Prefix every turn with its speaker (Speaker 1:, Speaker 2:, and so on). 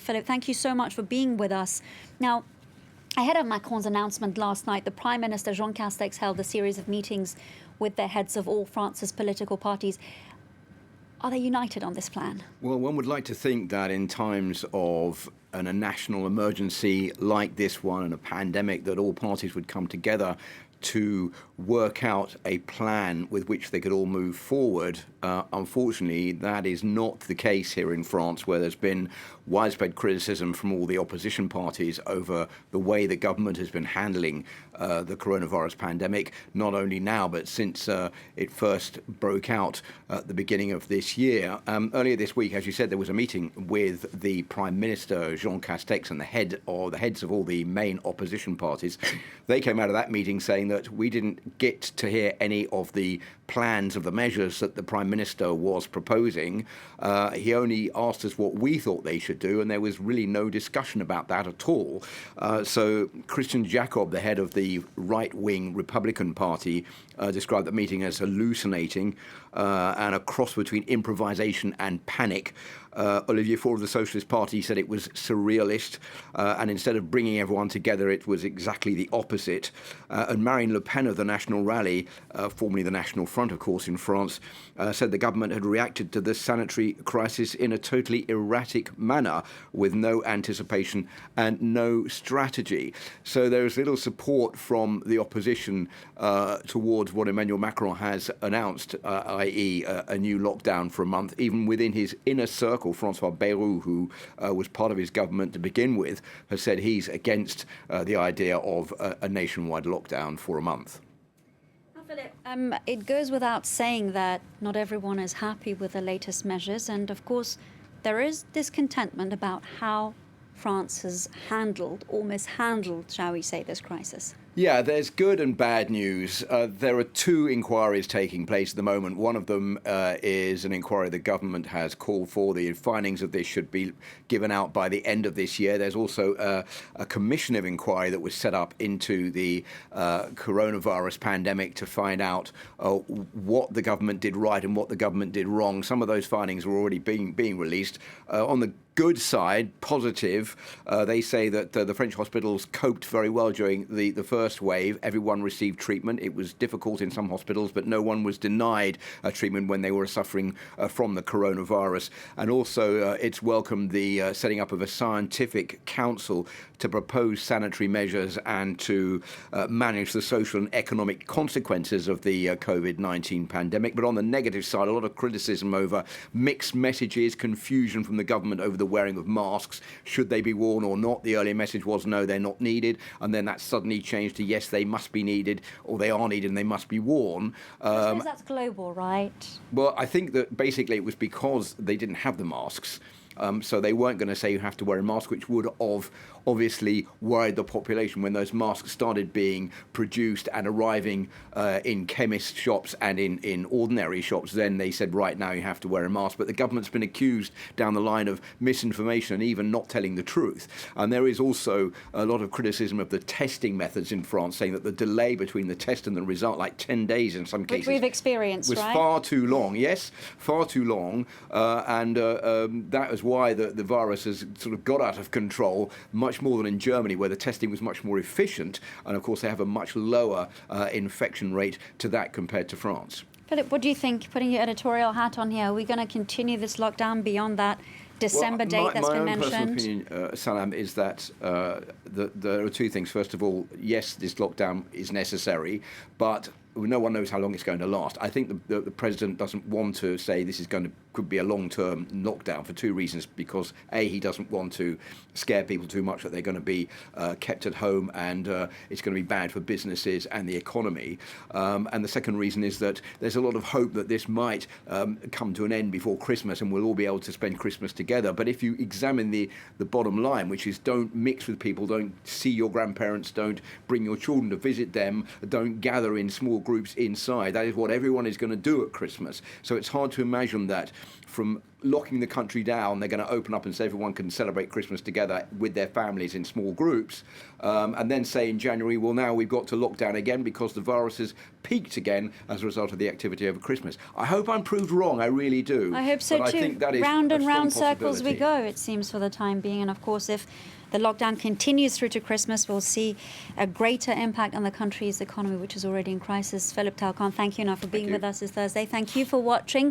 Speaker 1: Philip, thank you so much for being with us. Now, ahead of Macron's announcement last night, the Prime Minister Jean Castex held a series of meetings with the heads of all France's political parties. Are they united on this plan?
Speaker 2: Well, one would like to think that in times of a national emergency like this one and a pandemic, that all parties would come together to work out a plan with which they could all move forward. Unfortunately, that is not the case here in France, where there's been widespread criticism from all the opposition parties over the way the government has been handling the coronavirus pandemic, not only now, but since it first broke out at the beginning of this year. Earlier this week, as you said, there was a meeting with the Prime Minister, Jean Castex, and the heads of all the main opposition parties. They came out of that meeting saying that we didn't get to hear any of the plans of the measures that the Prime Minister was proposing. He only asked us what we thought they should do, and there was really no discussion about that at all. So Christian Jacob, the head of the right-wing Republican Party, described the meeting as hallucinating and a cross between improvisation and panic. Olivier Faure of the Socialist Party said it was surrealist, and instead of bringing everyone together, it was exactly the opposite. And Marine Le Pen of the National Rally, formerly the National Front, of course, in France, said the government had reacted to the sanitary crisis in a totally erratic manner, with no anticipation and no strategy. So there is little support from the opposition towards what Emmanuel Macron has announced, i.e. a new lockdown for a month. Even within his inner circle, Francois Bayrou, who was part of his government to begin with, has said he's against the idea of a nationwide lockdown for a month.
Speaker 1: Philip, it goes without saying that not everyone is happy with the latest measures, and of course there is discontentment about how France has handled, or mishandled, shall we say, this crisis.
Speaker 2: Yeah, there's good and bad news. There are two inquiries taking place at the moment. One of them is an inquiry the government has called for. The findings of this should be given out by the end of this year. There's also a commission of inquiry that was set up into the coronavirus pandemic to find out what the government did right and what the government did wrong. Some of those findings are already being released. On the good side, positive, they say that the French hospitals coped very well during the first wave. Everyone received treatment. It was difficult in some hospitals, but no one was denied treatment when they were suffering from the coronavirus. And also, it's welcomed the setting up of a scientific council to propose sanitary measures and to manage the social and economic consequences of the COVID-19 pandemic. But on the negative side, a lot of criticism over mixed messages, confusion from the government over the wearing of masks. Should they be worn or not? The earlier message was no, they're not needed. And then that suddenly changed to yes, they must be needed, or they are needed and they must be worn.
Speaker 1: I suppose that's global, right?
Speaker 2: Well, I think that basically it was because they didn't have the masks. So they weren't going to say you have to wear a mask, which would have obviously worried the population when those masks started being produced and arriving in chemist shops and in ordinary shops. Then they said, right, now you have to wear a mask. But the government's been accused down the line of misinformation and even not telling the truth. And there is also a lot of criticism of the testing methods in France, saying that the delay between the test and the result, like 10 days in some cases,
Speaker 1: which we've experienced,
Speaker 2: was
Speaker 1: right?
Speaker 2: far too long. Yes, far too long. And that was why the virus has sort of got out of control, much more than in Germany, where the testing was much more efficient. And of course, they have a much lower infection rate to that compared to France.
Speaker 1: Philip, what do you think? Putting your editorial hat on here, are we going to continue this lockdown beyond that December date that's been mentioned?
Speaker 2: My own personal opinion, Salam, is that there are two things. First of all, yes, this lockdown is necessary, but no one knows how long it's going to last. I think the president doesn't want to say this could be a long-term lockdown for two reasons. Because A, he doesn't want to scare people too much that they're going to be kept at home, and it's going to be bad for businesses and the economy. And the second reason is that there's a lot of hope that this might come to an end before Christmas, and we'll all be able to spend Christmas together. But if you examine the bottom line, which is don't mix with people, don't see your grandparents, don't bring your children to visit them, don't gather in small groups inside. That is what everyone is going to do at Christmas. So it's hard to imagine that from locking the country down, they're going to open up and say everyone can celebrate Christmas together with their families in small groups, and then say in January, well, now we've got to lock down again because the virus has peaked again as a result of the activity over Christmas. I hope I'm proved wrong, I really do.
Speaker 1: I hope so
Speaker 2: but
Speaker 1: too.
Speaker 2: I think that is
Speaker 1: round
Speaker 2: a
Speaker 1: and
Speaker 2: strong
Speaker 1: round circles we
Speaker 2: possibility.
Speaker 1: go, it seems, for the time being. And of course, if the lockdown continues through to Christmas, we'll see a greater impact on the country's economy, which is already in crisis. Philip Turle, thank you now for being with us this Thursday. Thank you for watching.